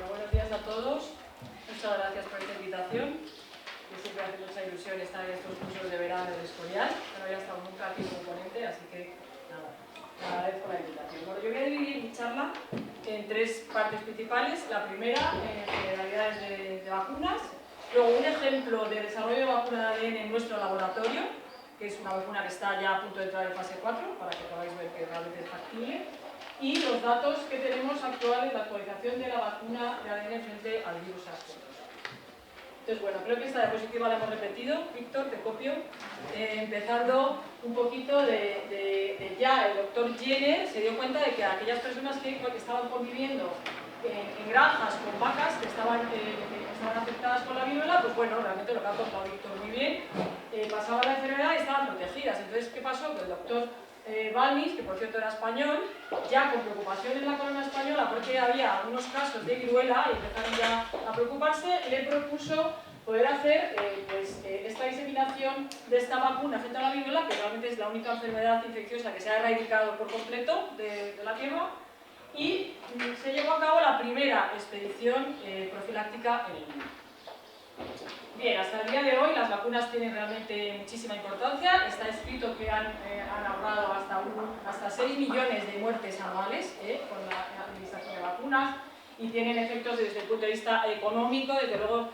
Bueno, buenos días a todos. Muchas gracias por esta invitación. Que siempre hace mucha ilusión estar en estos cursos de verano de Escorial. No había estado nunca aquí como ponente, así que nada, te agradezco la invitación. Bueno, yo voy a dividir mi charla en tres partes principales. La primera, generalidades de vacunas. Luego, un ejemplo de desarrollo de vacuna de ADN en nuestro laboratorio, que es una vacuna que está ya a punto de entrar en fase 4, para que podáis ver que realmente es factible. Y los datos que tenemos actuales, la actualización de la vacuna de ADN frente al virus SARS-CoV-2. Entonces, bueno, creo que esta diapositiva la hemos repetido. Víctor, te copio. Empezando un poquito ya el doctor Jenner se dio cuenta de que aquellas personas que estaban conviviendo en granjas con vacas que estaban afectadas por la viruela, pues bueno, realmente lo que ha contado Víctor muy bien, pasaba la enfermedad y estaban protegidas. Entonces, ¿qué pasó? Que el doctor Balmis, que por cierto era español, ya con preocupación en la corona española porque había unos casos de viruela y empezaron ya a preocuparse, le propuso poder hacer esta diseminación de esta vacuna frente a la viruela, que realmente es la única enfermedad infecciosa que se ha erradicado por completo de la Tierra, y se llevó a cabo la primera expedición profiláctica en el mundo. Bien, hasta el día de hoy las vacunas tienen realmente muchísima importancia. Está escrito que han ahorrado hasta 6 millones de muertes anuales con la administración de vacunas y tienen efectos desde el punto de vista económico, desde luego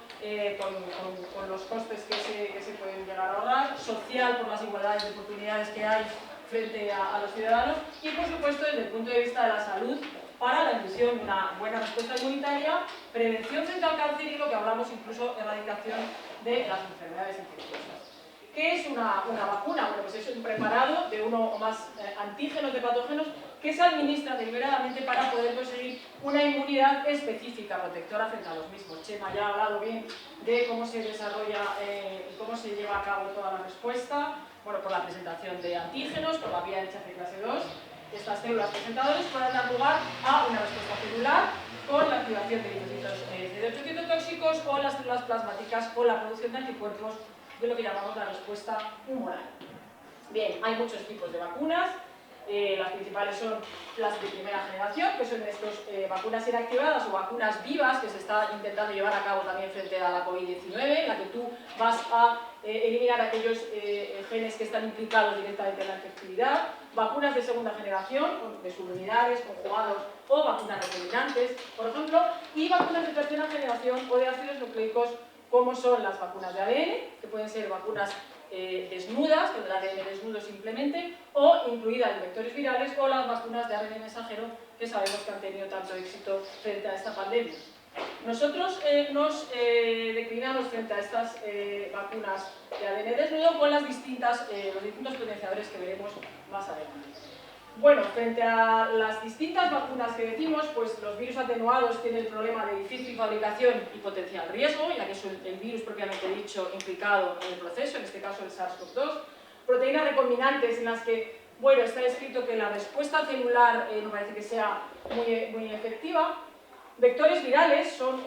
con los costes que se pueden llegar a ahorrar, social por las igualdades de oportunidades que hay frente a los ciudadanos y por supuesto desde el punto de vista de la salud para la inducción de una buena respuesta inmunitaria, prevención frente al cáncer y lo que hablamos incluso erradicación de las enfermedades infecciosas. ¿Qué es una vacuna? Bueno, pues es un preparado de uno o más antígenos de patógenos que se administra deliberadamente para poder conseguir una inmunidad específica, protectora frente a los mismos. Chema ya ha hablado bien de cómo se desarrolla y cómo se lleva a cabo toda la respuesta, bueno, por la presentación de antígenos, por la vía de rechazo clase 2. Estas células presentadoras pueden dar lugar a una respuesta celular con la activación de linfocitos CD8 citotóxicos o las células plasmáticas con la producción de anticuerpos de lo que llamamos la respuesta humoral. Bien, hay muchos tipos de vacunas. Las principales son las de primera generación, que son estas vacunas inactivadas o vacunas vivas que se está intentando llevar a cabo también frente a la COVID-19, en la que tú vas a eliminar aquellos genes que están implicados directamente en la infectividad. Vacunas de segunda generación, de subunidades, conjugados o vacunas recombinantes, por ejemplo, y vacunas de tercera generación o de ácidos nucleicos, como son las vacunas de ADN, que pueden ser vacunas desnudas, con el ADN desnudo simplemente, o incluidas en vectores virales, o las vacunas de ARN mensajero, que sabemos que han tenido tanto éxito frente a esta pandemia. Nosotros nos declinamos frente a estas vacunas de ADN desnudo con los distintos potenciadores que veremos más adelante. Bueno, frente a las distintas vacunas que decimos, pues los virus atenuados tienen el problema de difícil fabricación y potencial riesgo, ya que es el virus propiamente dicho implicado en el proceso, en este caso el SARS-CoV-2. Proteínas recombinantes en las que, bueno, está escrito que la respuesta celular no parece que sea muy efectiva. Vectores virales son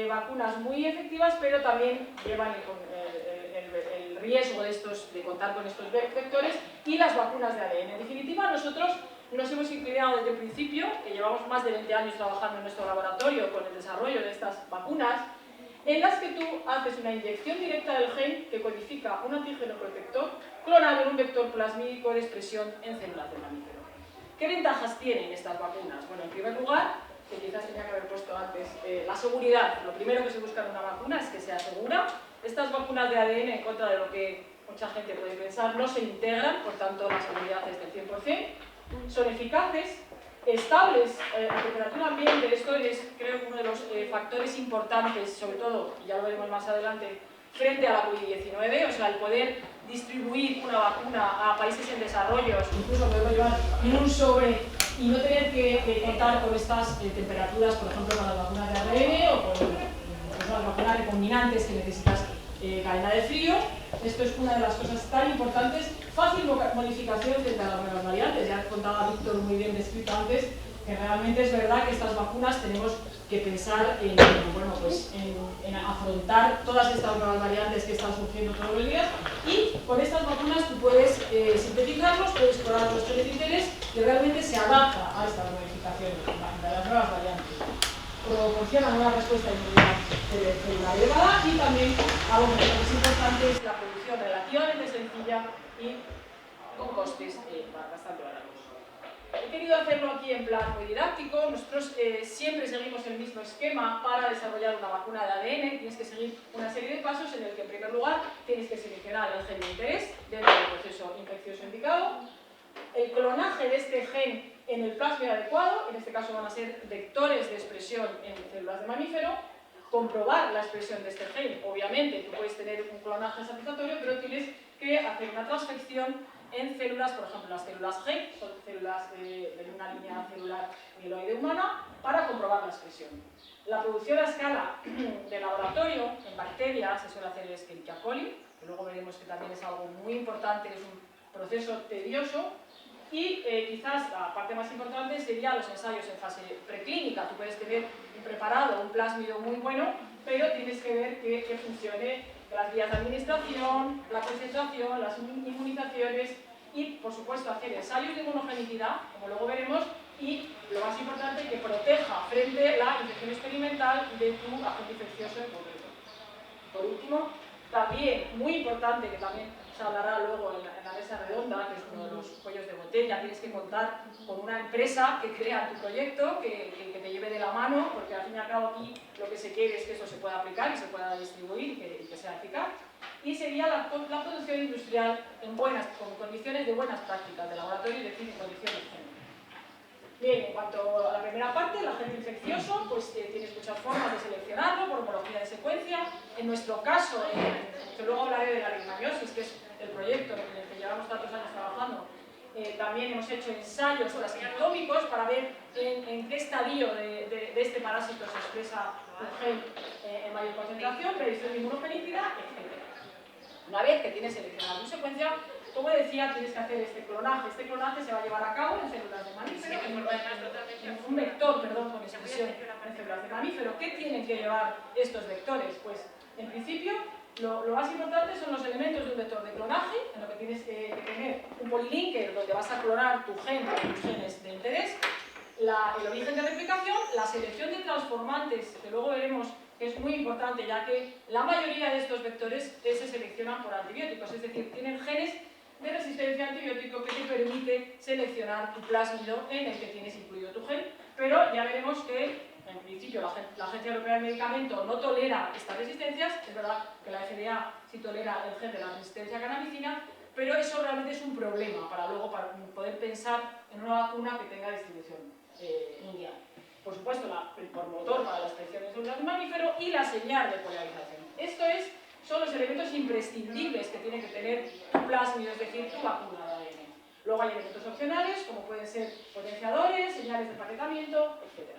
vacunas muy efectivas, pero también llevan el riesgo de contar con estos vectores, y las vacunas de ADN. En definitiva, nosotros nos hemos inclinado desde el principio, que llevamos más de 20 años trabajando en nuestro laboratorio con el desarrollo de estas vacunas, en las que tú haces una inyección directa del gen que codifica un antígeno protector clonado en un vector plasmídico de expresión en células de mamífero. ¿Qué ventajas tienen estas vacunas? Bueno, en primer lugar, que quizás tenía que haber puesto antes, la seguridad. Lo primero que se busca en una vacuna es que sea segura. Estas vacunas de ADN, en contra de lo que mucha gente puede pensar, no se integran, por tanto la seguridad es del 100%. Son eficaces, estables a temperatura ambiente. Esto es, creo, uno de los factores importantes, sobre todo, y ya lo veremos más adelante, frente a la COVID-19, o sea, el poder distribuir una vacuna a países en desarrollo, incluso poderlo llevar en un sobre y no tener que contar con estas temperaturas, por ejemplo, con las vacunas de ARN o con las vacunas recombinantes que necesitas cadena de frío. Esto es una de las cosas tan importantes. Fácil modificación frente a las nuevas variantes. Ya contaba Víctor muy bien descrito antes que realmente es verdad que estas vacunas tenemos que pensar en afrontar todas estas nuevas variantes que están surgiendo todos los días, y con estas vacunas tú puedes sintetizarlos, puedes explorar los genes de interés y realmente se adapta a estas modificaciones de las nuevas variantes. Proporciona proporcionan una respuesta inmunitaria celular elevada y también algo que es importante es la producción relativamente sencilla y con costes bastante baratos. He querido hacerlo aquí en plan muy didáctico. Nosotros siempre seguimos el mismo esquema para desarrollar una vacuna de ADN. Tienes que seguir una serie de pasos en el que en primer lugar tienes que seleccionar el gen de interés dentro del proceso infeccioso indicado, el clonaje de este gen en el plásmido adecuado, en este caso van a ser vectores de expresión en células de mamífero, comprobar la expresión de este gen. Obviamente tú puedes tener un clonaje satisfactorio, pero tienes que hacer una transfección en células, por ejemplo las células G, son células de una línea celular mieloide humana, para comprobar la expresión. La producción a escala de laboratorio en bacterias se suele hacer Escherichia coli, que luego veremos que también es algo muy importante, es un proceso tedioso. Y quizás la parte más importante serían los ensayos en fase preclínica. Tú puedes tener un preparado, un plásmido muy bueno, pero tienes que ver que funcione las vías de administración, la concentración, las inmunizaciones y, por supuesto, hacer ensayos de inmunogenicidad, como luego veremos, y lo más importante, que proteja frente a la infección experimental de tu agente infeccioso en concreto. Por último, también, muy importante, que también se hablará luego en la mesa redonda, que es uno de los cuellos de botella, tienes que contar con una empresa que crea tu proyecto, que te lleve de la mano, porque al fin y al cabo aquí lo que se quiere es que esto se pueda aplicar y se pueda distribuir y que sea eficaz. Y sería la producción industrial con condiciones de buenas prácticas de laboratorio, es decir, en condiciones génicas. Bien, en cuanto a la primera parte, el agente infeccioso, pues tienes muchas formas de seleccionarlo por homología de secuencia. En nuestro caso, que luego hablaré de la leishmaniosis, que es el proyecto en el que llevamos tantos años trabajando, también hemos hecho ensayos transcriptómicos para ver en qué estadio de este parásito se expresa un gen en mayor concentración, predicción de inmunogenicidad, etc. Una vez que tienes seleccionado tu secuencia, como decía, tienes que hacer este clonaje. Este clonaje se va a llevar a cabo en células de mamífero, un vector, perdón, con expresión en células de mamífero. ¿Qué tienen que llevar estos vectores? Pues, en principio, lo más importante son los elementos de un vector de clonaje, en lo que tienes que tener un polilinker donde vas a clonar tu gen con tus genes de interés, el origen de replicación, la selección de transformantes, que luego veremos que es muy importante, ya que la mayoría de estos vectores se seleccionan por antibióticos, es decir, tienen genes de resistencia a antibiótico que te permite seleccionar tu plásmido en el que tienes incluido tu gen, pero ya veremos que en principio la Agencia Europea del Medicamento no tolera estas resistencias. Es verdad que la FDA sí tolera el gen de la resistencia a canamicina, pero eso realmente es un problema para luego poder pensar en una vacuna que tenga distribución mundial. Por supuesto, el promotor para la expresión en células de mamífero y la señal de polarización. Son los elementos imprescindibles que tiene que tener tu plásmido, es decir, tu vacuna de ADN. Luego hay elementos opcionales, como pueden ser potenciadores, señales de empaquetamiento, etc.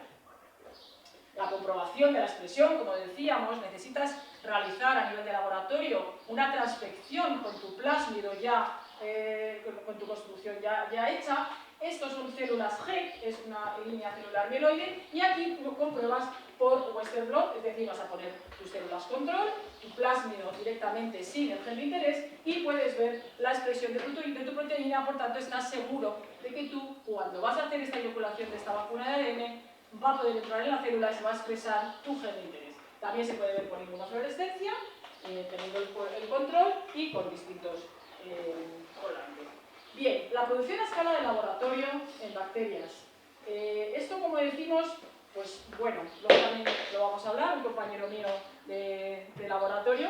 La comprobación de la expresión, como decíamos, necesitas realizar a nivel de laboratorio una transfección con tu plásmido ya, con tu construcción ya hecha. Estos son células G, es una línea celular mieloide, y aquí tú compruebas por Western blot, es decir, vas a poner tus células control, tu plásmido directamente sin el gen de interés, y puedes ver la expresión de tu proteína. Por tanto, estás seguro de que tú, cuando vas a hacer esta inoculación de esta vacuna de ADN, va a poder entrar en la célula y se va a expresar tu gen de interés. También se puede ver por inmunofluorescencia, teniendo el control y con distintos colantes. Bien, la producción a escala de laboratorio en bacterias. Esto, como decimos, pues bueno, luego también lo vamos a hablar, un compañero mío de laboratorio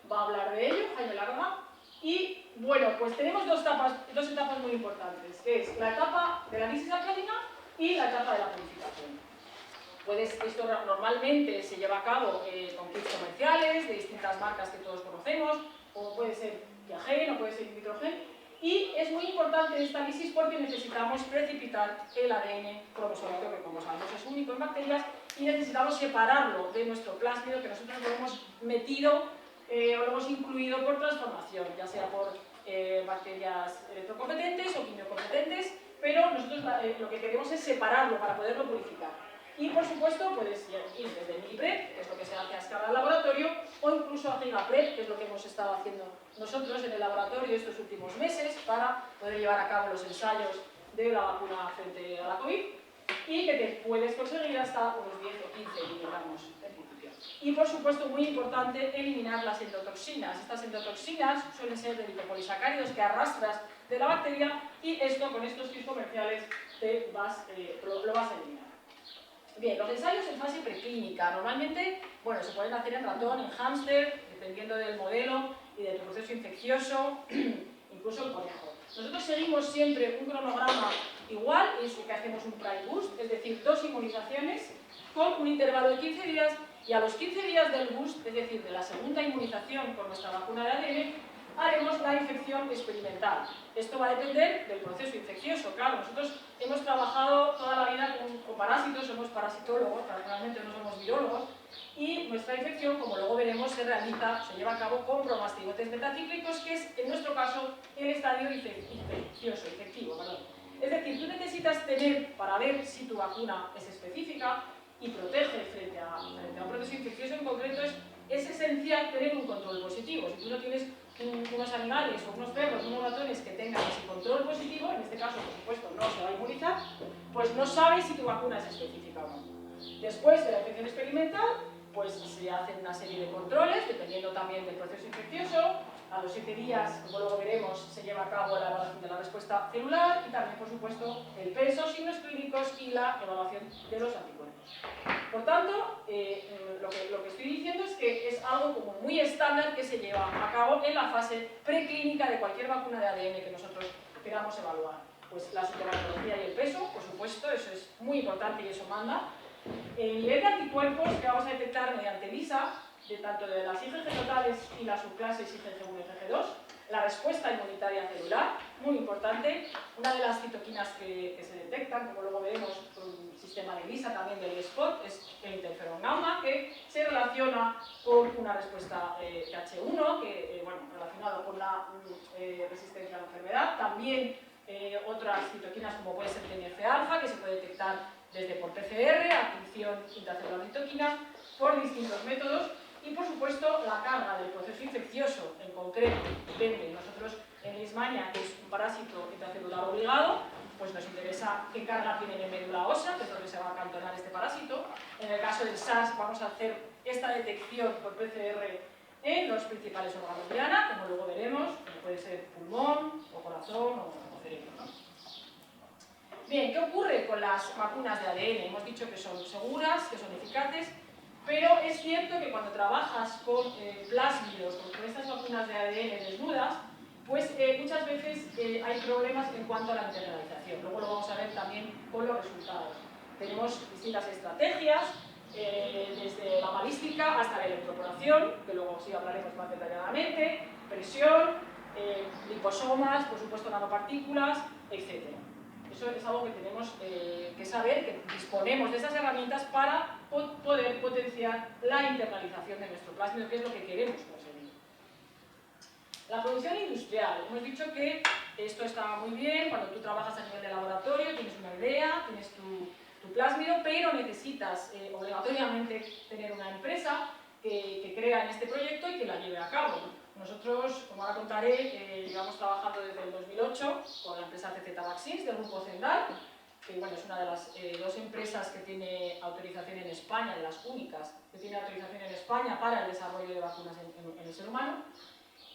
va a hablar de ello, Jaime Larga. Y bueno, pues tenemos dos etapas muy importantes, que es la etapa de la lisis alcalina y la etapa de la purificación. Esto normalmente se lleva a cabo con kits comerciales de distintas marcas que todos conocemos, como puede ser Diagen o puede ser Invitrogen, y es muy importante esta lisis porque necesitamos precipitar el ADN cromosómico, que como sabemos es único en bacterias, y necesitamos separarlo de nuestro plásmido que nosotros lo hemos metido o lo hemos incluido por transformación, ya sea por bacterias electrocompetentes o quimiocompetentes, pero nosotros lo que queremos es separarlo para poderlo purificar. Y por supuesto puedes ir desde mini-prep, que es lo que se hace a escala de laboratorio, o incluso a giga-prep, que es lo que hemos estado haciendo nosotros en el laboratorio estos últimos meses para poder llevar a cabo los ensayos de la vacuna frente a la COVID. y que te puedes conseguir hasta unos 10 o 15 miligramos en principio. Y por supuesto, muy importante, eliminar las endotoxinas. Estas endotoxinas suelen ser de lipopolisacáridos que arrastras de la bacteria y esto con estos kits comerciales lo vas a eliminar. Bien, los ensayos en fase preclínica. Normalmente, bueno, se pueden hacer en ratón, en hámster, dependiendo del modelo y del proceso infeccioso, incluso en conejo. Nosotros seguimos siempre un cronograma igual, es que hacemos un prime boost, es decir, 2 inmunizaciones con un intervalo de 15 días y a los 15 días del boost, es decir, de la segunda inmunización con nuestra vacuna de ADN, haremos la infección experimental. Esto va a depender del proceso infeccioso. Claro, nosotros hemos trabajado toda la vida con parásitos, somos parasitólogos, realmente no somos virólogos, y nuestra infección, como luego veremos, se lleva a cabo con bromastigotes metacíclicos, que es, en nuestro caso, el estadio infectivo. Es decir, tú necesitas tener, para ver si tu vacuna es específica y protege frente a un proceso infeccioso en concreto, es esencial tener un control positivo. Si tú no tienes unos animales o unos perros, unos ratones que tengan ese control positivo, en este caso, por supuesto, no se va a inmunizar, pues no sabes si tu vacuna es específica o no. Después de la infección experimental, pues se hacen una serie de controles, dependiendo también del proceso infeccioso. A los 7 días, como luego veremos, se lleva a cabo la evaluación de la respuesta celular y también, por supuesto, el peso, signos clínicos y la evaluación de los anticuerpos. Por tanto, lo que estoy diciendo es que es algo como muy estándar que se lleva a cabo en la fase preclínica de cualquier vacuna de ADN que nosotros queramos evaluar. Pues la sintomatología y el peso, por supuesto, eso es muy importante y eso manda. El nivel de anticuerpos que vamos a detectar mediante ELISA, tanto de las IgG totales y las subclases IgG1 y IgG2, la respuesta inmunitaria celular, muy importante, una de las citoquinas que se detectan, como luego veremos con un sistema de ELISA también del spot, es el interferón gamma, que se relaciona con una respuesta Th1, relacionado con la resistencia a la enfermedad, también otras citoquinas como puede ser TNF-alfa, que se puede detectar desde por PCR, adquisición intracelular de citoquina, por distintos métodos, y por supuesto la carga del proceso infeccioso en concreto depende. Nosotros en Leishmania, que es un parásito intracelular obligado, pues nos interesa qué carga tiene en médula ósea, que es donde se va a acantonar este parásito. En el caso del SARS vamos a hacer esta detección por PCR en los principales órganos de Ana, como luego veremos, como puede ser pulmón, o corazón, o cerebro, ¿no? Bien, ¿qué ocurre con las vacunas de ADN? Hemos dicho que son seguras, que son eficaces, pero es cierto que cuando trabajas con plásmidos, con estas vacunas de ADN desnudas, pues muchas veces hay problemas en cuanto a la internalización. Luego lo vamos a ver también con los resultados. Tenemos distintas estrategias, desde la balística hasta la electroporación, que luego sí hablaremos más detalladamente, presión, liposomas, por supuesto nanopartículas, etc. Eso es algo que tenemos que saber, que disponemos de esas herramientas para poder potenciar la internalización de nuestro plásmido, que es lo que queremos conseguir. La producción industrial. Hemos dicho que esto está muy bien cuando tú trabajas a nivel de laboratorio, tienes una idea, tienes tu plásmido, pero necesitas obligatoriamente tener una empresa que crea en este proyecto y que la lleve a cabo. Nosotros, como ahora contaré, llevamos trabajando desde el 2008 con la empresa CZ Vaccines del grupo Zendal, que bueno, es una de las 2 empresas que tiene autorización en España, de las únicas que tiene autorización en España para el desarrollo de vacunas en el ser humano.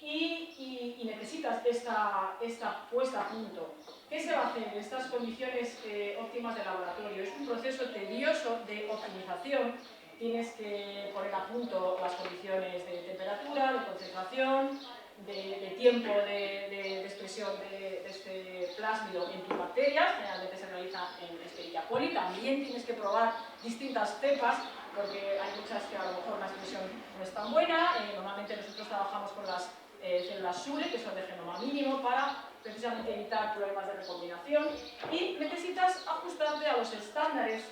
Y necesitas esta puesta a punto. ¿Qué se va a hacer en estas condiciones óptimas de laboratorio? Es un proceso tedioso de optimización. Tienes que poner a punto las condiciones de temperatura, de concentración, de tiempo de expresión de este plásmido en tus bacterias. Generalmente se realiza en Escherichia coli. También tienes que probar distintas cepas, porque hay muchas que a lo mejor la expresión no es tan buena. Normalmente nosotros trabajamos con las células SURE, que son de genoma mínimo, para precisamente evitar problemas de recombinación, y necesitas ajustarte a los estándares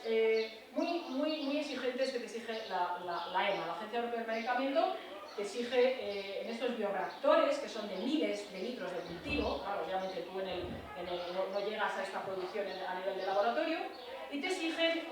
muy exigentes que te exige la EMA, la Agencia Europea del Medicamento, que exige en estos bioreactores, que son de miles de litros de cultivo. Claro, obviamente tú no llegas a esta producción a nivel de laboratorio, y te exigen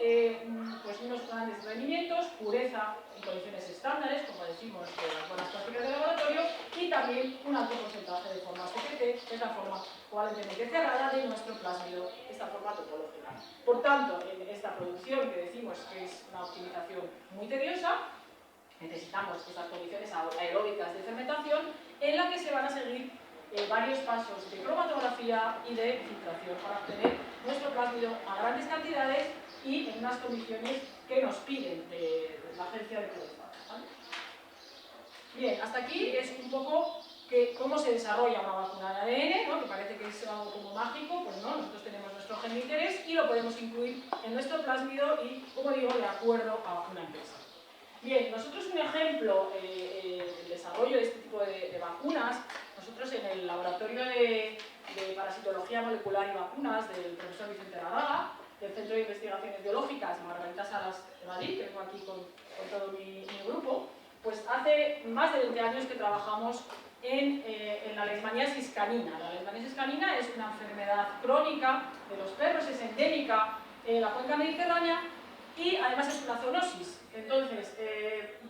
pues unos grandes rendimientos, pureza en condiciones estándares, como decimos, de las buenas prácticas de laboratorio, y también un alto porcentaje de formas TPT, que es la forma probablemente cerrada de nuestro plásmido, esta forma topológica. Por tanto, esta producción que decimos que es una optimización muy tediosa, necesitamos estas condiciones aeróbicas de fermentación en la que se van a seguir varios pasos de cromatografía y de filtración para obtener nuestro plásmido a grandes cantidades y en unas condiciones que nos piden de la agencia de pureza, ¿vale? Bien, hasta aquí es un poco cómo se desarrolla una vacuna de ADN, ¿no? Que parece que es algo como mágico, pues no, nosotros tenemos nuestro gen de interés y lo podemos incluir en nuestro plásmido y, como digo, de acuerdo a una empresa. Bien, nosotros un ejemplo del desarrollo de este tipo de vacunas, nosotros en el laboratorio de parasitología molecular y vacunas del profesor Vicente Larraga, del Centro de Investigaciones Biológicas Margarita Salas de Madrid, que vengo aquí con todo mi grupo, pues hace más de 20 años que trabajamos en la leishmaniasis canina. La leishmaniasis canina es una enfermedad crónica de los perros, es endémica en la cuenca mediterránea y además es una zoonosis. Entonces,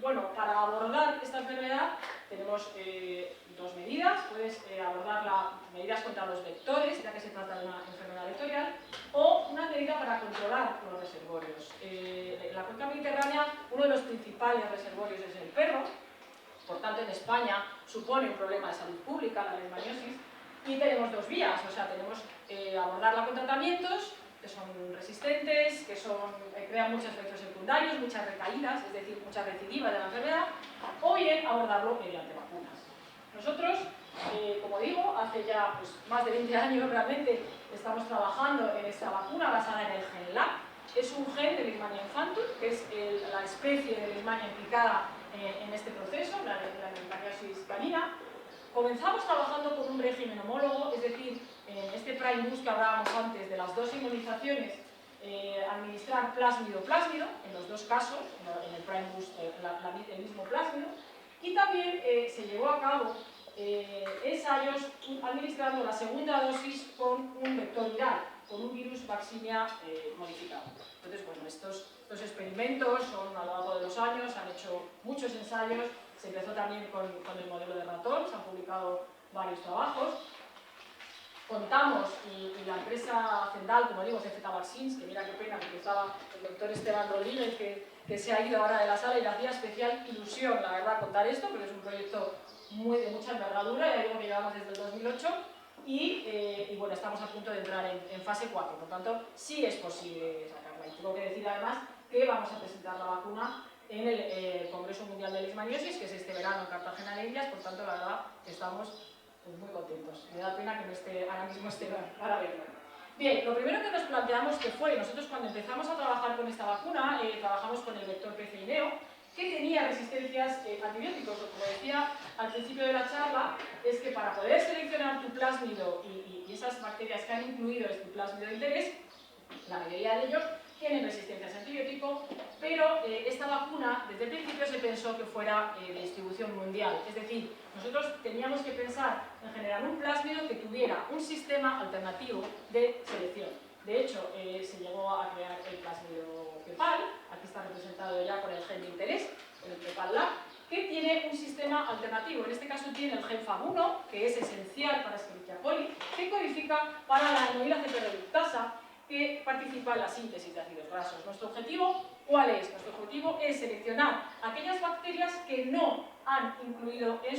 bueno, para abordar esta enfermedad tenemos dos medidas. Puedes abordar las medidas contra los vectores, ya que se trata de una enfermedad vectorial, o una medida para controlar los reservorios. En la cuenca mediterránea, uno de los principales reservorios es el perro. Por tanto, en España supone un problema de salud pública la leishmaniosis y tenemos dos vías, o sea, tenemos abordarla con tratamientos que son resistentes, que crean muchos efectos secundarios, muchas recaídas, es decir, muchas recidivas de la enfermedad, o bien abordarlo mediante vacunas. Nosotros, como digo, hace ya pues, más de 20 años realmente estamos trabajando en esta vacuna basada en el gen LAC. Es un gen de Leishmania infantum, que es la especie de Leishmania implicada en este proceso, la leishmaniasis canina. Comenzamos trabajando con un régimen homólogo, es decir, en este prime boost que hablábamos antes de las dos inmunizaciones, administrar plásmido-plásmido, en los dos casos, en el prime boost el mismo plásmido, y también se llevó a cabo ensayos administrando la segunda dosis con un vector viral, con un virus vaccinia modificado. Entonces, bueno, estos experimentos son a lo largo de los años, han hecho muchos ensayos, se empezó también con el modelo de ratón, se han publicado varios trabajos. Contamos, y la empresa Zendal, como digo, CZ Vaccines, que mira qué pena, porque estaba el doctor Esteban Rodríguez, que se ha ido ahora de la sala y le hacía especial ilusión, la verdad, contar esto, porque es un proyecto de mucha envergadura, ya digo que llevamos desde el 2008, y bueno, estamos a punto de entrar en fase 4, por tanto, sí es posible sacarla. Y tengo que decir además que vamos a presentar la vacuna en el Congreso Mundial de Leishmaniosis, que es este verano en Cartagena de Indias, por tanto, la verdad, estamos pues muy contentos. Me da pena que no esté ahora mismo para verlo. Bien, lo primero que nos planteamos que fue, nosotros cuando empezamos a trabajar con esta vacuna, trabajamos con el vector PCINEO, que tenía resistencias a antibióticos, o como decía al principio de la charla, es que para poder seleccionar tu plásmido y esas bacterias que han incluido este plásmido de interés, la mayoría de ellos tienen resistencias a antibiótico, pero esta vacuna desde el principio se pensó que fuera de distribución mundial, es decir, nosotros teníamos que pensar en generar un plásmido que tuviera un sistema alternativo de selección. De hecho, se llegó a crear el plásmido PEPAL, aquí está representado ya con el gen de interés, con el PEPAL-LAC, que tiene un sistema alternativo. En este caso tiene el gen FAB1, que es esencial para Escherichia coli, que codifica para la aminoácido reductasa, que participa en la síntesis de ácidos grasos. ¿Nuestro objetivo cuál es? Nuestro objetivo es seleccionar aquellas bacterias que no han incluido en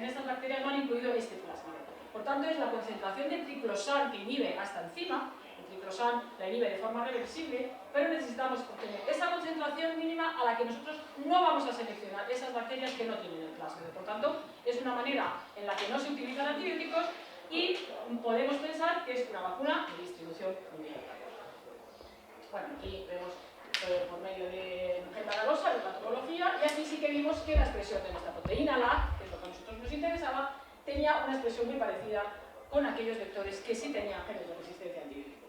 estas bacterias no han incluido este plásmido. Por tanto, es la concentración de triclosan que inhibe a esta enzima. El triclosan la inhibe de forma reversible, pero necesitamos obtener esa concentración mínima a la que nosotros no vamos a seleccionar esas bacterias que no tienen el plásmido. Por tanto, es una manera en la que no se utilizan antibióticos y podemos pensar que es una vacuna de distribución mundial. Bueno, aquí vemos por medio de gentagalosa, de patología, y aquí sí que vimos que la expresión de nuestra proteína LAC, que es lo que a nosotros nos interesaba, tenía una expresión muy parecida con aquellos vectores que sí tenían genes de resistencia a antibiótico.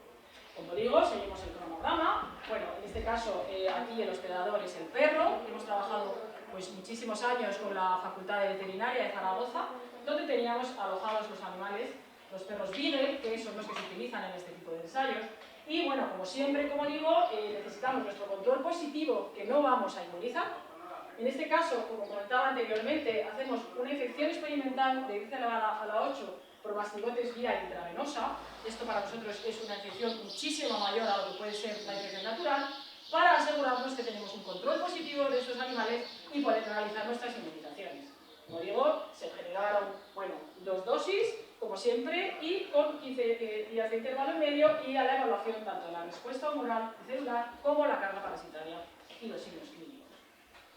Como digo, seguimos el cronograma. Bueno, en este caso, aquí el hospedador es el perro. Hemos trabajado pues, muchísimos años con la Facultad de Veterinaria de Zaragoza, donde teníamos alojados los animales, los perros Beagle, que son los que se utilizan en este tipo de ensayos. Y bueno, como siempre, como digo, necesitamos nuestro control positivo, que no vamos a inmunizar. En este caso, como comentaba anteriormente, hacemos una infección experimental de gripe elevada a la 8 por mastigotes vía intravenosa. esto para nosotros es una infección muchísimo mayor a lo que puede ser la infección natural, para asegurarnos que tenemos un control positivo de estos animales y poder realizar nuestras inmunizaciones. Como digo, se generaron, bueno, 2 dosis, como siempre, y con 15 días de intervalo en medio, y a la evaluación tanto de la respuesta humoral y celular como la carga parasitaria y los signos clínicos.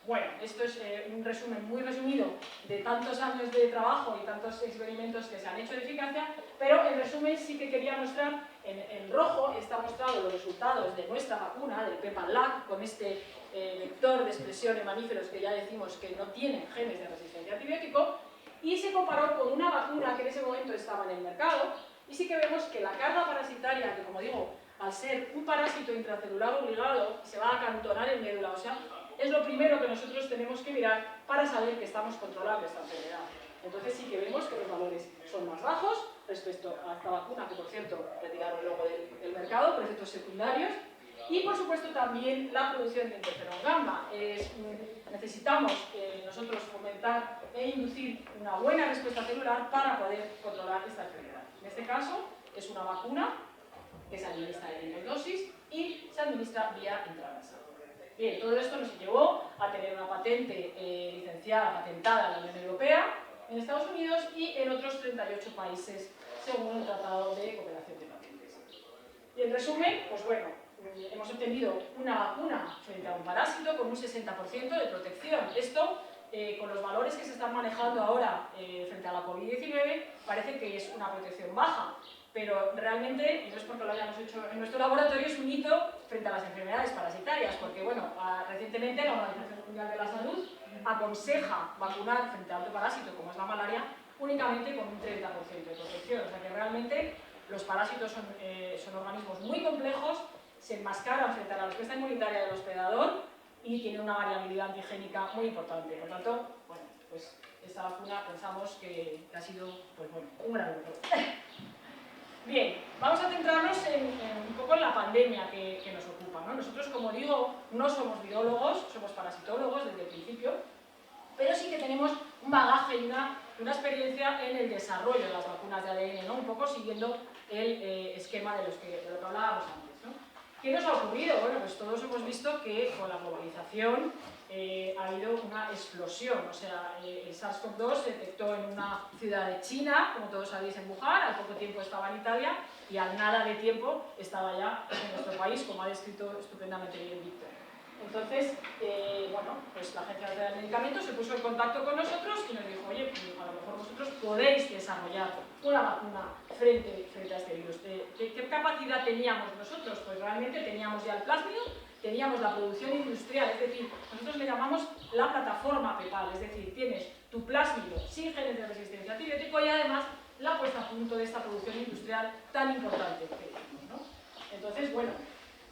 Bueno, esto es un resumen muy resumido de tantos años de trabajo y tantos experimentos que se han hecho de eficacia, pero en resumen sí que quería mostrar, en rojo está mostrado los resultados de nuestra vacuna, del PEPALAC, con este vector de expresión en mamíferos que ya decimos que no tienen genes de resistencia a antibiótico, y se comparó con una vacuna que en ese momento estaba en el mercado, y sí que vemos que la carga parasitaria, que como digo, al ser un parásito intracelular obligado, se va a acantonar en médula ósea, es lo primero que nosotros tenemos que mirar para saber que estamos controlando esta enfermedad. Entonces sí que vemos que los valores son más bajos respecto a esta vacuna, que por cierto retiraron luego del mercado por efectos secundarios, y por supuesto también la producción de interferón gamma. Necesitamos nosotros fomentar e inducir una buena respuesta celular para poder controlar esta enfermedad. En este caso es una vacuna que se administra en 2 dosis y se administra vía intravenosa. Bien, todo esto nos llevó a tener una patente licenciada, patentada en la Unión Europea, en Estados Unidos y en otros 38 países, según el Tratado de Cooperación de Patentes. Y en resumen, pues bueno, hemos obtenido una vacuna frente a un parásito con un 60% de protección. Esto, con los valores que se están manejando ahora frente a la COVID-19, parece que es una protección baja. Pero realmente, y no es porque lo hayamos hecho en nuestro laboratorio, es un hito frente a las enfermedades parasitarias, porque bueno, recientemente la Organización Mundial de la Salud aconseja vacunar frente a otro parásito como es la malaria únicamente con un 30% de protección. O sea que realmente los parásitos son organismos muy complejos, se enmascaran frente a la respuesta inmunitaria del hospedador y tienen una variabilidad antigénica muy importante. Por lo tanto, bueno, pues esta vacuna pensamos que ha sido pues, bueno, un gran logro. Bien, vamos a centrarnos un poco en la pandemia que nos ocupa, ¿no? Nosotros, como digo, no somos virólogos, somos parasitólogos desde el principio, pero sí que tenemos un bagaje y una experiencia en el desarrollo de las vacunas de ADN, ¿no? Un poco siguiendo el esquema de lo que hablábamos antes, ¿no? ¿Qué nos ha ocurrido? Bueno, pues todos hemos visto que con la globalización ha habido una explosión. O sea, el SARS-CoV-2 se detectó en una ciudad de China, como todos sabéis, en Wuhan, al poco tiempo estaba en Italia y al nada de tiempo estaba ya en nuestro país, como ha descrito estupendamente bien Víctor. Entonces, bueno, pues la Agencia Europea del Medicamento se puso en contacto con nosotros y nos dijo, oye, pues a lo mejor vosotros podéis desarrollar una vacuna frente a este virus. ¿Qué capacidad teníamos nosotros? Pues realmente teníamos ya el plásmido, teníamos la producción industrial, es decir, nosotros le llamamos la plataforma PEPAL, es decir, tienes tu plásmido sin genes de resistencia a antibiótico y además la puesta a punto de esta producción industrial tan importante que tenemos, ¿no? Entonces, bueno,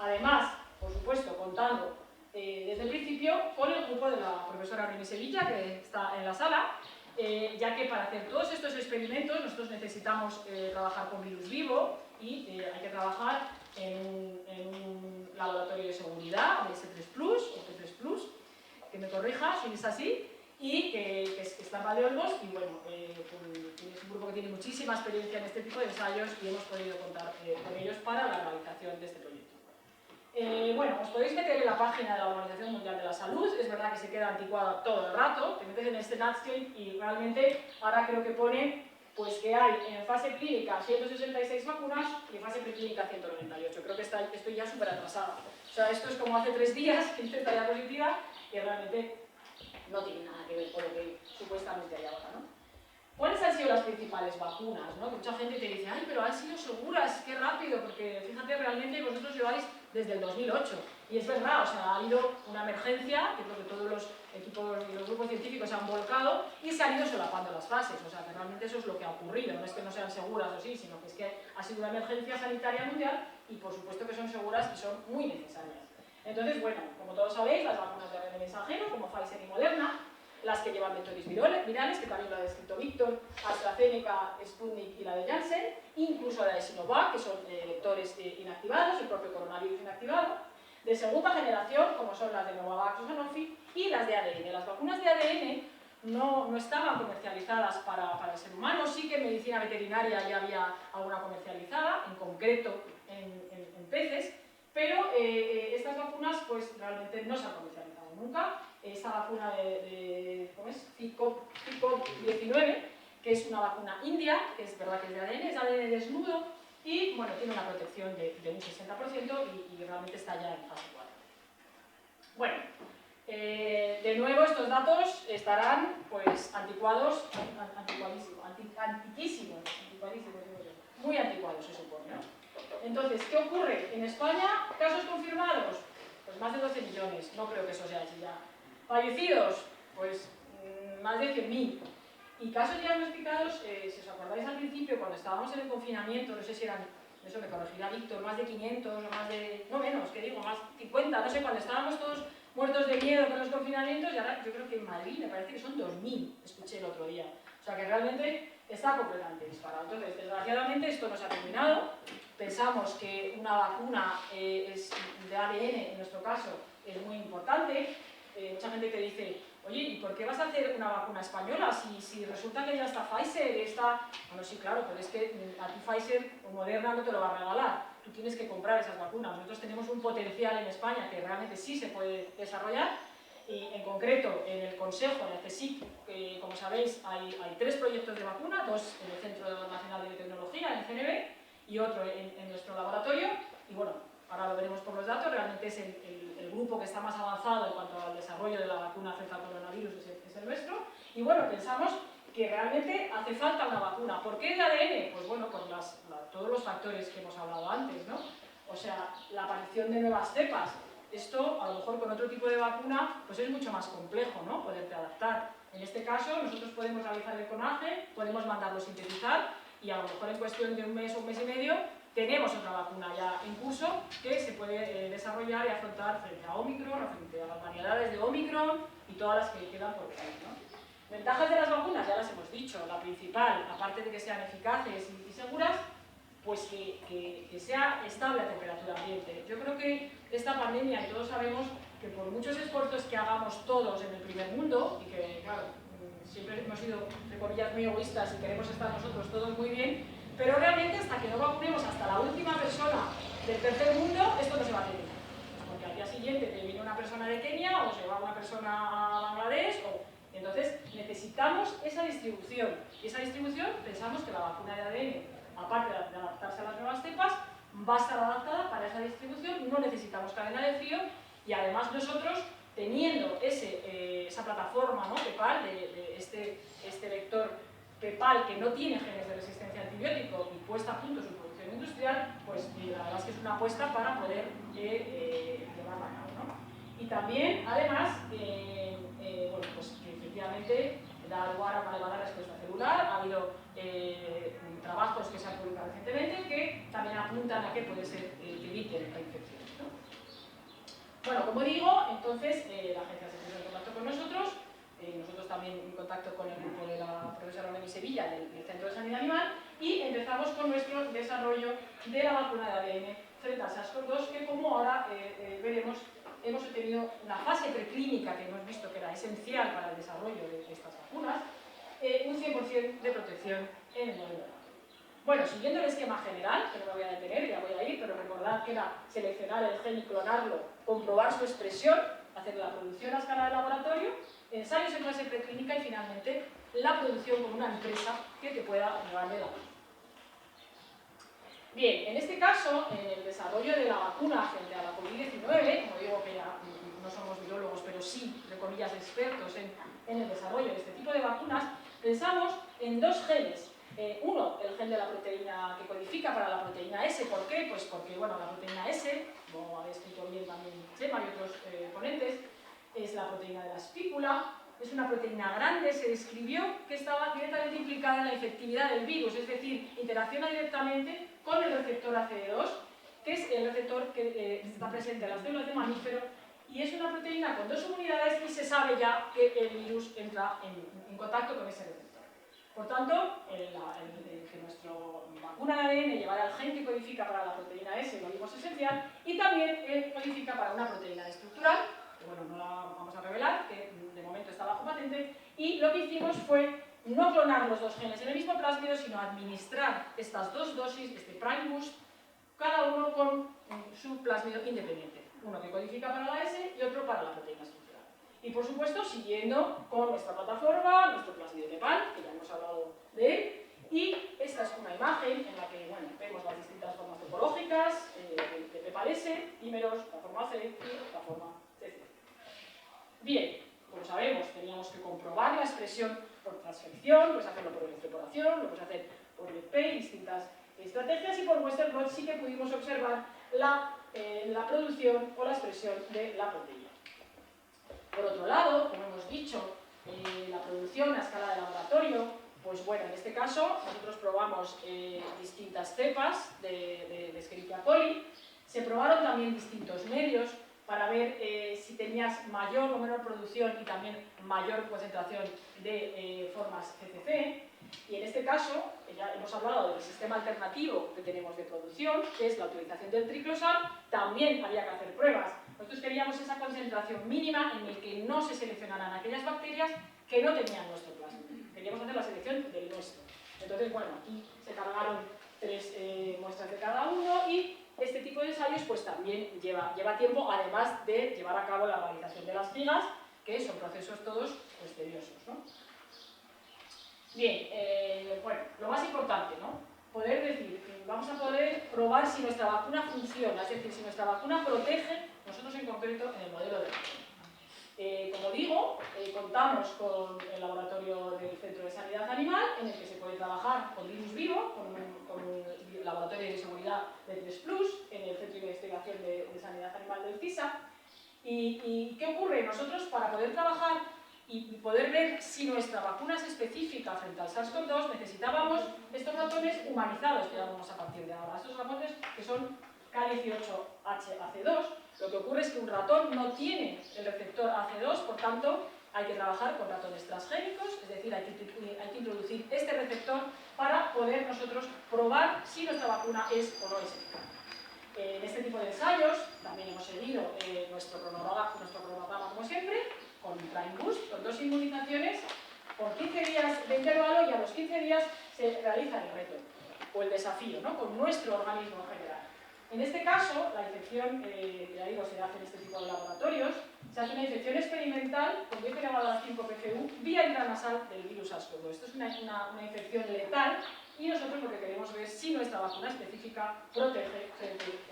además, por supuesto, contando desde el principio con el grupo de la profesora Rimi Sevilla, que está en la sala, ya que para hacer todos estos experimentos nosotros necesitamos trabajar con virus vivo y hay que trabajar en un laboratorio de seguridad, de S3+, o T3+, que me corrija si es así, y que está en Valdeolmos, y bueno, es un grupo que tiene muchísima experiencia en este tipo de ensayos y hemos podido contar con ellos para la realización de este proyecto. Bueno, os podéis meter en la página de la Organización Mundial de la Salud, es verdad que se queda anticuada todo el rato, te metes en este Netscape y realmente ahora creo que pone pues que hay en fase clínica 166 vacunas y en fase preclínica 198. Creo que estoy ya súper atrasada. O sea, esto es como hace 3 días que hice talla positiva y realmente no tiene nada que ver con lo que supuestamente hay ahora, ¿no? ¿Cuáles han sido las principales vacunas? ¿No? Mucha gente te dice, ay, pero han sido seguras, qué rápido, porque fíjate, realmente vosotros lleváis desde el 2008. Y es verdad, o sea, ha habido una emergencia, que creo que todos los equipos y los grupos científicos se han volcado y se han ido solapando las fases. O sea, que realmente eso es lo que ha ocurrido. No es que no sean seguras o sí, sino que es que ha sido una emergencia sanitaria mundial y por supuesto que son seguras y son muy necesarias. Entonces, bueno, como todos sabéis, las vacunas de ARN mensajero, como Pfizer y Moderna, las que llevan vectores virales, que también lo ha descrito Víctor, AstraZeneca, Sputnik y la de Janssen, incluso la de Sinovac, que son vectores inactivados, el propio coronavirus inactivado, de segunda generación, como son las de Novavax o Sanofi, y las de ADN. Las vacunas de ADN no estaban comercializadas para el ser humano. Sí que en medicina veterinaria ya había alguna comercializada, en concreto en peces, pero estas vacunas pues realmente no se han comercializado nunca. Esta vacuna ¿cómo es? FICOP-19, que es una vacuna india, que es verdad que es de ADN desnudo, y bueno, tiene una protección de un 60% y realmente está ya en fase 4. Bueno, de nuevo estos datos estarán pues anticuados, antiquísimos, muy anticuados se supone, ¿no? Entonces, ¿qué ocurre? En España, casos confirmados, pues más de 12 millones, no creo que eso sea así ya. Fallecidos, pues más de 100.000. Y casos diagnosticados, si os acordáis al principio, cuando estábamos en el confinamiento, no sé si eran, eso me corregirá Víctor, más de 500 o más de, no menos, que digo, más 50, no sé, cuando estábamos todos muertos de miedo con los confinamientos, y ahora yo creo que en Madrid me parece que son 2.000, escuché el otro día. O sea que realmente está completamente disparado. Entonces, desgraciadamente esto no se ha terminado. Pensamos que una vacuna de ADN, en nuestro caso, es muy importante. Mucha gente que dice, oye, ¿y por qué vas a hacer una vacuna española si resulta que ya está Pfizer, está... Bueno, sí, claro, pero es que a ti Pfizer o Moderna no te lo va a regalar. Tú tienes que comprar esas vacunas. Nosotros tenemos un potencial en España que realmente sí se puede desarrollar. Y en concreto, en el Consejo, en el CSIC, como sabéis, hay 3 proyectos de vacuna, 2 en el Centro Nacional de Biotecnología, en el CNB, y otro en nuestro laboratorio. Y bueno, ahora lo veremos por los datos, realmente es el grupo que está más avanzado en cuanto al desarrollo de la vacuna frente al coronavirus, es el nuestro. Y bueno, pensamos que realmente hace falta una vacuna. ¿Por qué de ADN? Pues bueno, por todos los factores que hemos hablado antes, ¿no? O sea, la aparición de nuevas cepas. Esto, a lo mejor con otro tipo de vacuna, pues es mucho más complejo, ¿no? Poderte adaptar. En este caso, nosotros podemos realizar el conaje, podemos mandarlo sintetizar y a lo mejor en cuestión de un mes o un mes y medio tenemos otra vacuna ya en curso que se puede desarrollar y afrontar frente a Omicron, frente a las variedades de Omicron y todas las que quedan por venir, ¿no? Ventajas de las vacunas, ya las hemos dicho. La principal, aparte de que sean eficaces y seguras, pues que sea estable a temperatura ambiente. Yo creo que esta pandemia, y todos sabemos que por muchos esfuerzos que hagamos todos en el primer mundo, y que, claro, siempre hemos sido, entre comillas, muy egoístas y queremos estar nosotros todos muy bien, pero realmente hasta que no vacunemos hasta la última persona del tercer mundo, esto no se va a terminar. Porque al día siguiente te viene una persona de Kenia o se va una persona a Bangladesh, entonces necesitamos esa distribución. Y esa distribución, pensamos que la vacuna de ADN, aparte de adaptarse a las nuevas cepas, va a estar adaptada para esa distribución, no necesitamos cadena de frío y además nosotros, teniendo esa plataforma, ¿no? PEPAL, de este vector PEPAL que no tiene genes de resistencia al antibiótico y puesta a punto su producción industrial, pues la verdad es que es una apuesta para poder llevarla a cabo, ¿no? Y también, además, bueno, pues que efectivamente da lugar a una elevada respuesta celular. Ha habido trabajos que se han publicado recientemente que también apuntan a que puede ser que eviten la infección, ¿no? Bueno, como digo, entonces la agencia se puso en contacto con nosotros, nosotros también en contacto con el grupo de la profesora Noemí Sevilla del Centro de Sanidad Animal, y empezamos con nuestro desarrollo de la vacuna de ADN frente al SARS-CoV-2, que como ahora veremos, hemos obtenido una fase preclínica que hemos visto que era esencial para el desarrollo de estas vacunas, un 100% de protección en el modelo. Bueno, siguiendo el esquema general, que no me voy a detener, ya voy a ir, pero recordad que era seleccionar el gen y clonarlo, comprobar su expresión, hacer la producción a escala de laboratorio, ensayos en fase preclínica y finalmente la producción con una empresa que te pueda llevarle la vacuna. Bien, en este caso, en el desarrollo de la vacuna frente a la COVID-19, como digo que ya no somos virólogos, pero sí, entre comillas, expertos en el desarrollo de este tipo de vacunas, pensamos en 2 genes. Uno, el gen de la proteína que codifica para la proteína S. ¿Por qué? Pues porque, bueno, la proteína S, como ha escrito bien también Chema y otros ponentes, es la proteína de la espícula, es una proteína grande, se describió que estaba directamente implicada en la infectividad del virus, es decir, interacciona directamente con el receptor ACE2, que es el receptor que está presente en las células de mamífero, y es una proteína con 2 subunidades y se sabe ya que el virus entra en contacto con ese receptor. Por tanto, que nuestra vacuna de ADN llevará el gen que codifica para la proteína S, lo vimos esencial, y también codifica para una proteína estructural, que bueno, no la vamos a revelar, que de momento está bajo patente, Y lo que hicimos fue no clonar los dos genes en el mismo plásmido, sino administrar estas dos dosis, este prime boost, cada uno con su plásmido independiente. Uno que codifica para la S y otro para la proteína estructural. Y por supuesto, siguiendo con nuestra plataforma, nuestro plásmido PEPAL, que ya hemos hablado de él. Y esta es una imagen en la que vemos las distintas formas topológicas de PEPAL-S, dímeros, la forma C y la forma CC. Bien, como sabemos, teníamos que comprobar la expresión por transfección, puedes hacerlo por electroporación, lo puedes hacer por LFP, distintas estrategias, y por Western blot sí que pudimos observar la producción o la expresión de la proteína. Por otro lado, como hemos dicho, la producción a escala de laboratorio, pues bueno, en este caso nosotros probamos distintas cepas de Escherichia coli, se probaron también distintos medios para ver si tenías mayor o menor producción y también mayor concentración de formas CCC. Y en este caso, ya hemos hablado del sistema alternativo que tenemos de producción, que es la utilización del triclosan. También había que hacer pruebas. Nosotros queríamos esa concentración mínima en el que no se seleccionaran aquellas bacterias que no tenían nuestro plasma. Queríamos hacer la selección del nuestro. Entonces, bueno, aquí se cargaron 3 muestras de cada uno, y este tipo de ensayos pues también lleva tiempo, además de llevar a cabo la realización de las gigas, que son procesos todos pues tediosos, ¿no? Bien, bueno, lo más importante, ¿no? Poder decir, vamos a poder probar si nuestra vacuna funciona, es decir, si nuestra vacuna protege, nosotros en concreto, en el modelo de como digo, contamos con el laboratorio del Centro de Sanidad Animal, en el que se puede trabajar con virus vivo, con un laboratorio de seguridad de 3+, en el Centro de Investigación de Sanidad Animal del CISA. ¿Y qué ocurre? Nosotros, para poder trabajar y poder ver si nuestra vacuna es específica frente al SARS-CoV-2, necesitábamos estos ratones humanizados que llamamos a partir de ahora. Estos ratones que son K18HAC2. Lo que ocurre es que un ratón no tiene el receptor AC2, por tanto, hay que trabajar con ratones transgénicos, es decir, hay que introducir este receptor para poder nosotros probar si nuestra vacuna es o no es eficaz. En este tipo de ensayos también hemos seguido nuestro cronograma como siempre, con Prime Boost, con 2 inmunizaciones, por 15 días de intervalo, y a los 15 días se realiza el reto, o el desafío, ¿no? Con nuestro organismo en general. En este caso, la infección, que ya digo, se hace en este tipo de laboratorios, se hace una infección experimental con 10 elevado a la 5 PFU vía intranasal del virus SARS-CoV-2. Esto es una infección letal, y nosotros lo que queremos ver es si nuestra vacuna específica protege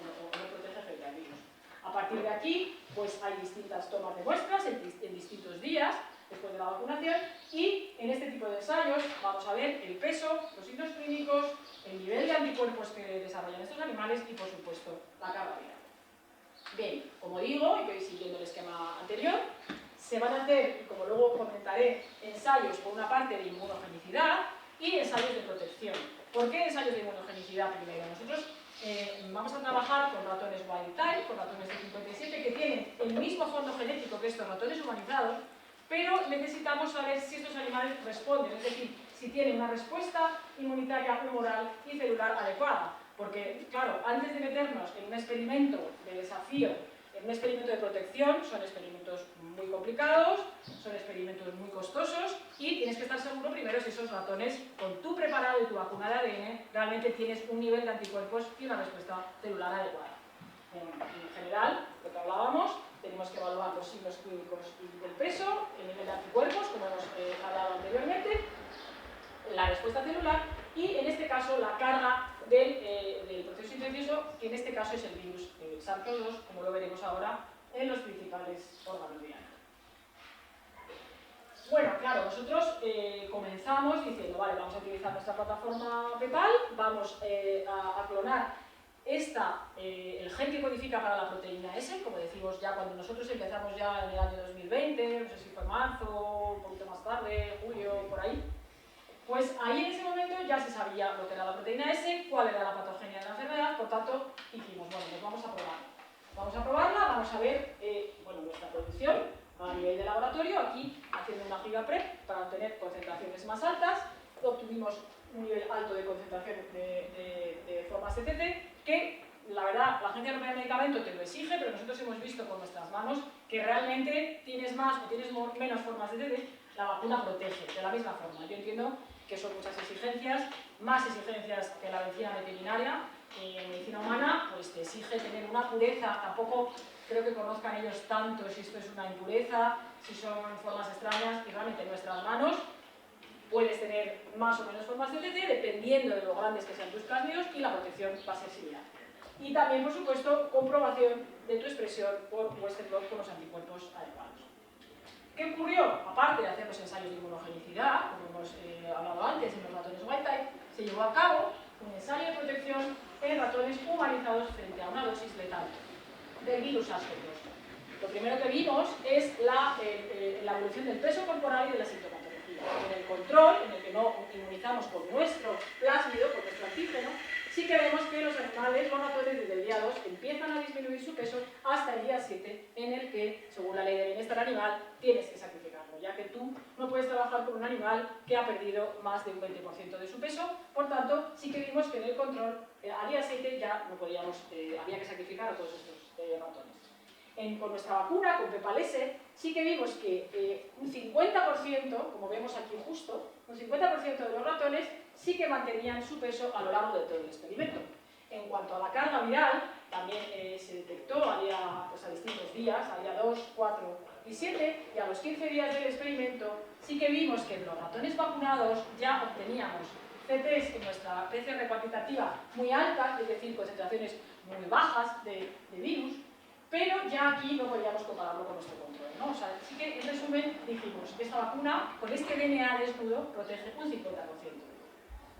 o no protege frente al virus. A partir de aquí, pues hay distintas tomas de muestras en distintos días después de la vacunación, y en este tipo de ensayos vamos a ver el peso, los signos clínicos, el nivel de anticuerpos que desarrollan estos animales y, por supuesto, la carga viral. Bien, como digo, y que siguiendo el esquema anterior, se van a hacer, como luego comentaré, ensayos por una parte de inmunogenicidad y ensayos de protección. ¿Por qué ensayos de inmunogenicidad primero? Nosotros vamos a trabajar con ratones wild type, con ratones de 57, que tienen el mismo fondo genético que estos ratones humanizados, pero necesitamos saber si estos animales responden, es decir, si tienen una respuesta inmunitaria, humoral y celular adecuada. Porque, claro, antes de meternos en un experimento de desafío, en un experimento de protección, son experimentos muy complicados, son experimentos muy costosos, y tienes que estar seguro primero si esos ratones, con tu preparado y tu vacuna de ADN, realmente tienes un nivel de anticuerpos y una respuesta celular adecuada. En general, lo que hablábamos, tenemos que evaluar los signos clínicos del peso, el nivel de anticuerpos, como hemos hablado anteriormente, la respuesta celular y, en este caso, la carga del proceso infeccioso, que en este caso es el virus SARS-CoV-2, como lo veremos ahora en los principales órganos diarios. Bueno, claro, nosotros comenzamos diciendo, vale, vamos a utilizar nuestra plataforma PEPAL, vamos a clonar el gen que codifica para la proteína S, como decimos ya cuando nosotros empezamos ya en el año 2020, no sé si fue marzo, un poquito más tarde, julio, por ahí, pues ahí en ese momento ya se sabía lo que era la proteína S, cuál era la patogenia de la enfermedad, por tanto dijimos, bueno, pues vamos a probarla. Vamos a probarla, vamos a ver nuestra producción a nivel de laboratorio, aquí haciendo una gigaprep para obtener concentraciones más altas, obtuvimos un nivel alto de concentración de formas CCC, que la verdad la Agencia Europea de Medicamentos te lo exige, pero nosotros hemos visto con nuestras manos que realmente tienes más o tienes menos formas de CCC la vacuna protege, de la misma forma. Yo entiendo que son muchas exigencias, más exigencias que la medicina veterinaria. En medicina humana pues te exige tener una pureza, tampoco creo que conozcan ellos tanto si esto es una impureza, si son formas extrañas, y realmente en nuestras manos puedes tener más o menos formas de TT dependiendo de lo grandes que sean tus plásmidos, y la protección va a ser similar. Y también, por supuesto, comprobación de tu expresión por Western blot con los anticuerpos adecuados. ¿Qué ocurrió? Aparte de hacer los ensayos de inmunogenicidad, como hemos hablado antes en los ratones wild type, se llevó a cabo un ensayo de protección en ratones humanizados frente a una dosis letal del virus SARS-CoV-2. Lo primero que vimos es la evolución del peso corporal y de la sintomatología. En el control, en el que no inmunizamos con nuestro plásmido, con nuestro antígeno, sí que vemos que los animales, los ratones, desde el día 2 empiezan a disminuir su peso hasta el día 7, en el que, según la ley de bienestar animal, tienes que sacrificarlo, ya que tú no puedes trabajar con un animal que ha perdido más de un 20% de su peso. Por tanto, sí que vimos que en el control, al día 7 ya no podíamos, había que sacrificar a todos estos ratones. Con nuestra vacuna, con Pepal-S, sí que vimos que un 50%, como vemos aquí justo, un 50% de los ratones sí que mantenían su peso a lo largo de todo el experimento. En cuanto a la carga viral, también se detectó a distintos días, a día 2, 4 y 7, y a los 15 días del experimento sí que vimos que en los ratones vacunados ya obteníamos CTs en nuestra PCR cuantitativa muy alta, es decir, concentraciones muy bajas de virus, pero ya aquí no podíamos compararlo con nuestro control, ¿no? O sea, sí que en resumen dijimos que esta vacuna con este DNA desnudo protege un 50%.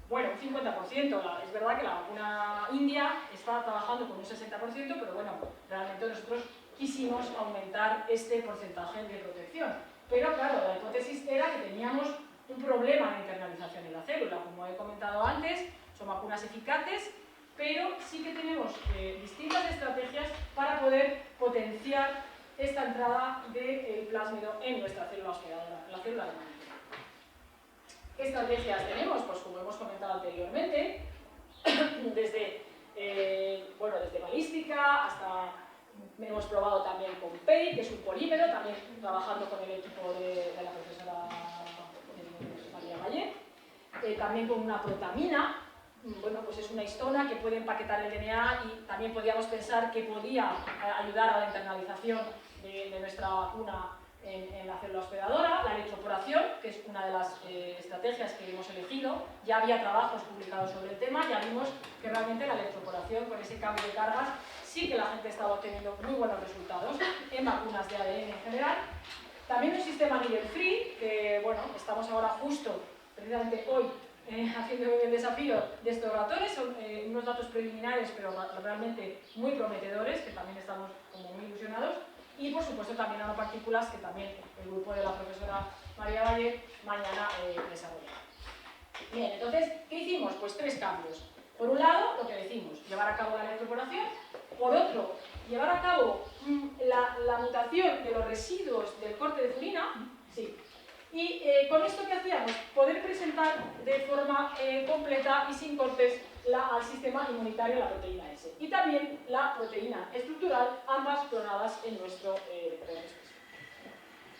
Bueno, un 50%, es verdad que la vacuna india está trabajando con un 60%, pero bueno, realmente nosotros quisimos aumentar este porcentaje de protección. Pero claro, la hipótesis era que teníamos un problema de internalización en la célula. Como he comentado antes, son vacunas eficaces, pero sí que tenemos distintas estrategias para poder potenciar esta entrada del plásmido en nuestra célula hospedadora, en la célula de manejo. ¿Qué estrategias tenemos? Pues como hemos comentado anteriormente, desde balística hasta hemos probado también con PEI, que es un polímero, también trabajando con el equipo de la profesora María Valle, también con una protamina. Bueno, pues es una histona que puede empaquetar el DNA, y también podíamos pensar que podía ayudar a la internalización de nuestra vacuna en la célula hospedadora. La electroporación, que es una de las estrategias que hemos elegido, ya había trabajos publicados sobre el tema, ya vimos que realmente la electroporación con ese cambio de cargas sí que la gente estaba obteniendo muy buenos resultados en vacunas de ADN en general. También un sistema nivel free, que bueno, estamos ahora justo, precisamente hoy, haciendo el desafío de estos ratones. Son unos datos preliminares, pero realmente muy prometedores, que también estamos como muy ilusionados. Y por supuesto también nanopartículas, que también el grupo de la profesora María Valle mañana desarrollará. Bien, entonces, ¿qué hicimos? Pues 3 cambios. Por un lado, lo que decimos, llevar a cabo la electroporación. Por otro, llevar a cabo la mutación de los residuos del corte de furina. Sí. Y con esto, ¿qué hacíamos? Poder presentar de forma completa y sin cortes al sistema inmunitario la proteína S. Y también la proteína estructural, ambas clonadas en nuestro vector expresivo.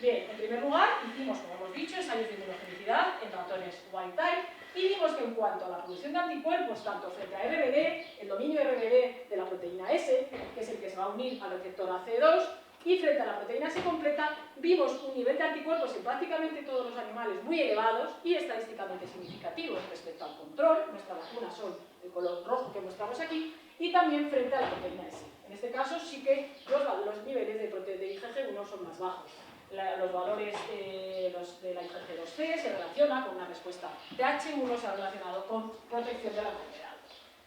Bien, en primer lugar, hicimos, como hemos dicho, ensayos de inmunogenicidad en ratones wild type, y vimos que en cuanto a la producción de anticuerpos, tanto frente a RBD, el dominio RBD de la proteína S, que es el que se va a unir al receptor AC2, y frente a la proteína S completa, vimos un nivel de anticuerpos en prácticamente todos los animales muy elevados y estadísticamente significativos respecto al control. Nuestras vacunas son el color rojo que mostramos aquí, y también frente a la proteína S. En este caso sí que los niveles de IgG1 son más bajos. Los valores de la IgG2C se relaciona con una respuesta de H1, se ha relacionado con protección de la enfermedad.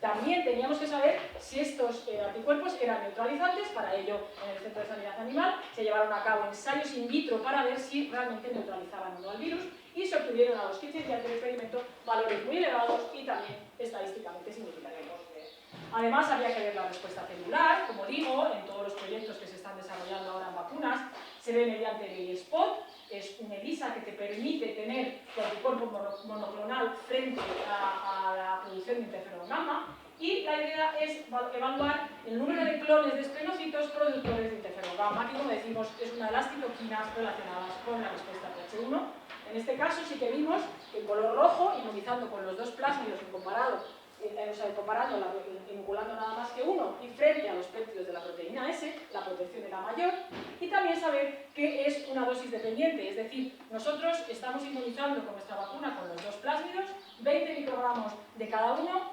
También teníamos que saber si estos anticuerpos eran neutralizantes. Para ello, en el Centro de Sanidad Animal se llevaron a cabo ensayos in vitro para ver si realmente neutralizaban o no al virus, y se obtuvieron a los 15 días del experimento valores muy elevados y también estadísticamente significativos. Además, había que ver la respuesta celular. Como digo, en todos los proyectos que se están desarrollando ahora en vacunas, se ve mediante el ELISpot. Es un ELISA que te permite tener tu anticuerpo monoclonal frente a la producción de interferón gamma, y la idea es evaluar el número de clones de esplenocitos productores de interferón gamma, que, como decimos, es una de las citoquinas relacionadas con la respuesta TH1. En este caso sí que vimos que en color rojo, inmunizando con los dos plásmidos inoculando nada más que uno y frente a los péptidos de la proteína S, la protección era mayor. Y también saber que es una dosis dependiente, es decir, nosotros estamos inmunizando con nuestra vacuna con los dos plásmidos, 20 microgramos de cada uno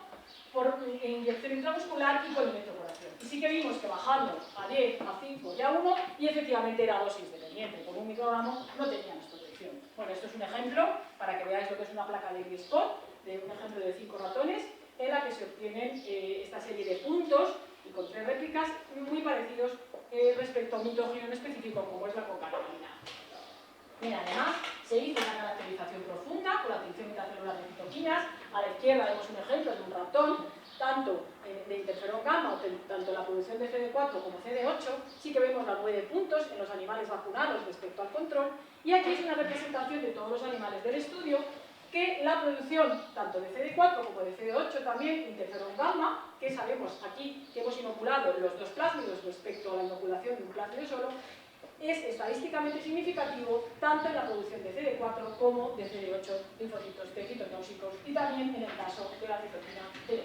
por inyección intramuscular y con electroporación. Y sí que vimos que bajando a 10, a 5 y a 1, y efectivamente era dosis dependiente, con 1 microgramo no teníamos protección. Bueno, esto es un ejemplo para que veáis lo que es una placa de Gris-Spot, de un ejemplo de 5 ratones, en la que se obtienen esta serie de puntos y con 3 réplicas muy parecidos respecto a un mitógeno específico como es la cocaína. Bien, además, se hizo una caracterización profunda con la atención intracelular de citoquinas. A la izquierda vemos un ejemplo de un ratón, tanto de interferón gamma, tanto la producción de CD4 como CD8, sí que vemos la 9 puntos en los animales vacunados respecto al control, y aquí es una representación de todos los animales del estudio, que la producción tanto de CD4 como de CD8 también, interferón gamma, que sabemos aquí que hemos inoculado los dos plásmidos respecto a la inoculación de un plásmido solo, es estadísticamente significativo tanto en la producción de CD4 como de CD8 linfocitos de citotóxicos y también en el caso de la citokina T.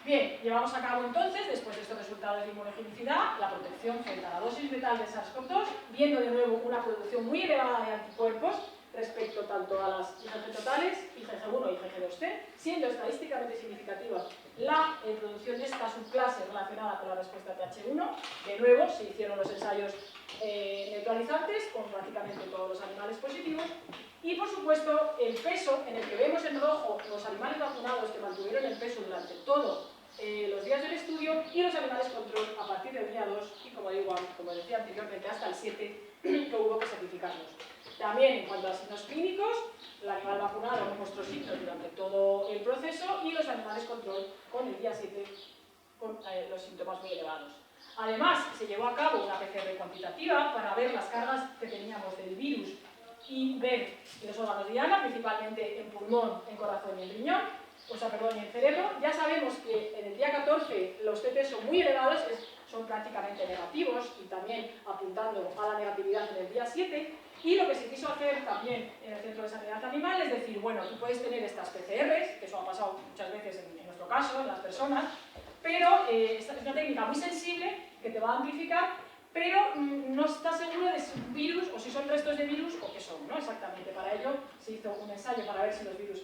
Bien, llevamos a cabo entonces, después de estos resultados de inmunogenicidad, la protección frente a la dosis letal de SARS-CoV-2, viendo de nuevo una producción muy elevada de anticuerpos respecto tanto a las IgG totales, IgG1 y IgG2T, siendo estadísticamente significativa la producción de esta subclase relacionada con la respuesta TH1. De nuevo, se hicieron los ensayos neutralizantes con prácticamente todos los animales positivos. Y, por supuesto, el peso, en el que vemos en rojo los animales vacunados que mantuvieron el peso durante todos los días del estudio, y los animales control a partir del día 2 y, como decía anteriormente, hasta el 7, que hubo que sacrificarlos. También, en cuanto a signos clínicos, el animal vacunado no mostró signos durante todo el proceso y los animales control con el día 7 con los síntomas muy elevados. Además, se llevó a cabo una PCR cuantitativa para ver las cargas que teníamos del virus y ver los órganos diana, principalmente en pulmón, en corazón y en riñón, y en cerebro. Ya sabemos que en el día 14 los TT son muy elevados, son prácticamente negativos y también apuntando a la negatividad en el día 7. Y lo que se quiso hacer también en el Centro de Sanidad Animal es decir, bueno, tú puedes tener estas PCRs, que eso ha pasado muchas veces en nuestro caso, en las personas, pero esta es una técnica muy sensible que te va a amplificar, pero no está seguro de si un virus o si son restos de virus o qué son, ¿no? Exactamente. Para ello se hizo un ensayo para ver si los virus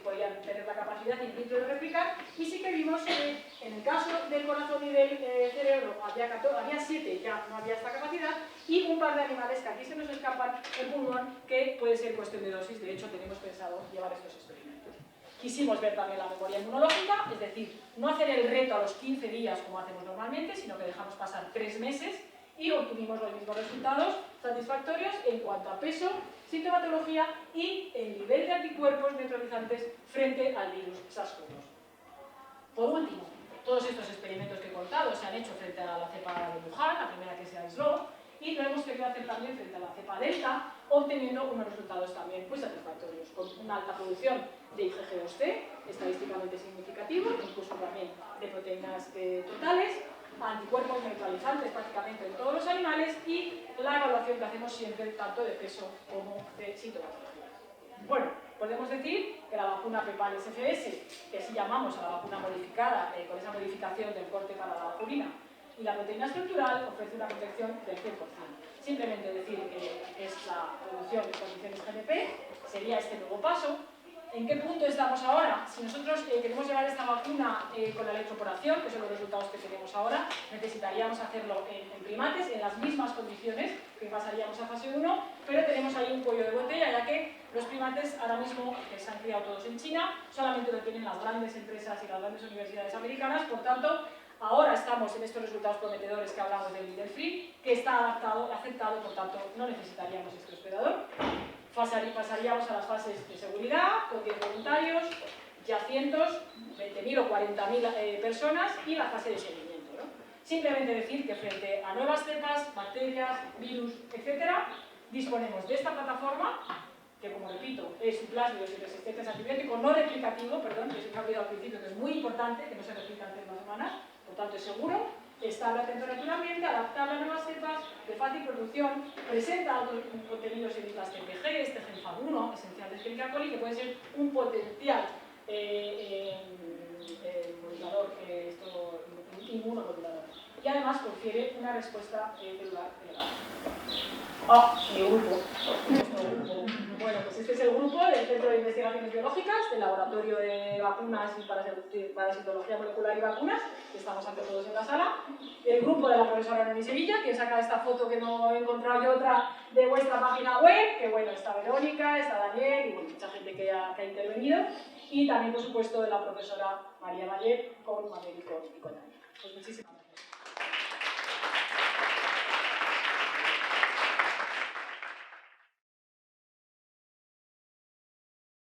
podían tener la capacidad in vitro de replicar, y sí que vimos que en el caso del corazón y del cerebro había 7 ya no había esta capacidad, y un par de animales que aquí se nos escapan, el pulmón, que puede ser cuestión de dosis. De hecho, tenemos pensado llevar estos experimentos. Quisimos ver también la memoria inmunológica, es decir, no hacer el reto a los 15 días como hacemos normalmente, sino que dejamos pasar 3 meses y obtuvimos los mismos resultados satisfactorios en cuanto a peso, sintomatología y el nivel de anticuerpos neutralizantes frente al virus SARS-CoV-2. Por último, todos estos experimentos que he contado se han hecho frente a la cepa de Wuhan, la primera que se aisló, y lo hemos querido hacer también frente a la cepa Delta, obteniendo unos resultados también muy satisfactorios, con una alta producción de IgG2T, estadísticamente significativo, incluso también de proteínas totales, anticuerpos neutralizantes prácticamente en todos los animales, y la evaluación que hacemos siempre tanto de peso como de sintomatología. Bueno, podemos decir que la vacuna PEPAL-SFS, que así llamamos a la vacuna modificada, con esa modificación del corte para la vacuna, y la proteína estructural ofrece una protección del 100%. Simplemente decir que es la producción de condiciones GNP, sería este nuevo paso. ¿En qué punto estamos ahora? Si nosotros queremos llevar esta vacuna con la electroporación, que son los resultados que tenemos ahora, necesitaríamos hacerlo en primates, en las mismas condiciones que pasaríamos a fase 1, pero tenemos ahí un cuello de botella, ya que los primates ahora mismo, que se han criado todos en China, solamente lo tienen las grandes empresas y las grandes universidades americanas. Por tanto, ahora estamos en estos resultados prometedores que hablamos del líder free, que está aceptado, por tanto no necesitaríamos este hospedador. Pasaríamos a las fases de seguridad, con 10 voluntarios, ya cientos, 20.000 o 40.000 personas, y la fase de seguimiento, ¿no? Simplemente decir que frente a nuevas cepas, bacterias, virus, etc., disponemos de esta plataforma, que, como repito, es un plásmidos y resistentes a antibiótico no replicativo, perdón, que se me ha olvidado al principio, que es muy importante, que no se replica en 3 semanas, por tanto es seguro. estable a temperatura ambiente, adaptable a nuevas cepas, de fácil producción, presenta otros contenidos en islas TPG, este genfag1, esencial de Escherichia coli, que puede ser un potencial modulador, inmunomodulador. Y además confiere una respuesta celular elevada. Mi grupo. Bueno, pues este es el grupo del Centro de Investigaciones Biológicas, del Laboratorio de Vacunas y Parasitología Molecular y Vacunas, que estamos aquí todos en la sala. El grupo de la profesora Noemí Sevilla, que saca esta foto que no he encontrado yo otra de vuestra página web, que bueno, está Verónica, está Daniel y bueno, mucha gente que ha intervenido. Y también, por supuesto, de la profesora María Mayer con Mabel y con Daniel. Pues muchísimas gracias.